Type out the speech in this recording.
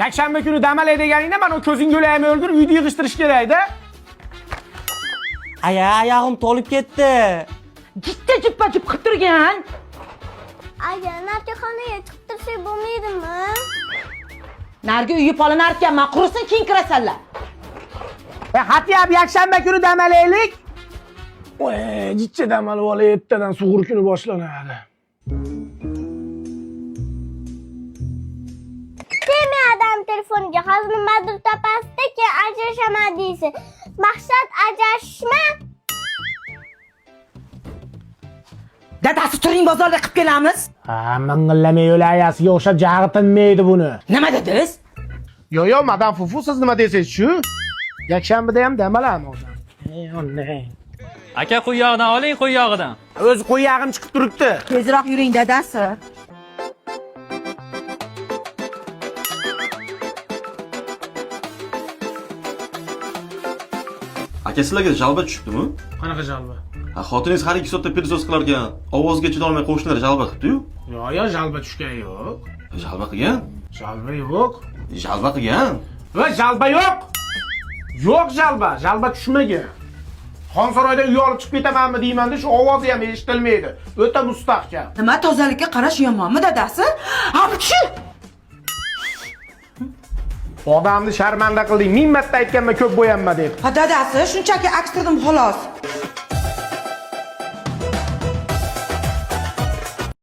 Yakshanba kuni dam oladiganingda mana o ko'zing yo'layimni o'ldirib uyda yig'ishtirish kerak-da. Oyog'im to'lib ketdi. Jitta jippa jip qilib turgan. Aya, narkoxonaga chiqib tursak bo'lmaydimi? Narga uyib olinar ekanman, qurisin keyin kirasanlar. Hatyab yakshanba kuni dam olaylik. Voy, jichcha dam olib olay, ertadan sug'ur kuni boshlanadi. Demi adam telefoniga hozir nimadir topasizda keyin ajrashaman deysiz. Maqsad ajrashishmi? Dadasi turing bozorda qilib kelamiz. Ha, ming'illamay yo'layasiga o'xshab jag'i tinmaydi buni. Nima dedingiz? Yo, madam Fufu, siz nima deysiz shu? Yakshanbada ham dam olamiz o'zim. Aka qo'y yog'idan oling, qo'y yog'idan. O'zi qo'y yog'im chiqib turibdi. Tezroq yuring dadasi. Aka sizlarga jalba tushibdimi? Qanaqa jalba? Ha, xotiningiz har 2 soatda pirsos qilar ekan. Ovozga chidolmay qo'shnilar jalba qilibdi-yu. Yo, jalba tushgan yo'q. Jalba qilgan? Jalba yo'q. Jalba qilgan. Va jalba yo'q. Yo'q jalba tushmagan. Xonsaroyda uy olib chiqib ketamanmi deyman-da, shu ovozi ham eshitilmaydi. O'ta mustahkam. Nima tozalikka qarash yomonmi dadasi? Hapchi! Odamni sharmanda qilding. 1000 marta aytganman ko'p bo'yanma deb. Ha dadasi, shunchaki akstirdim xolos.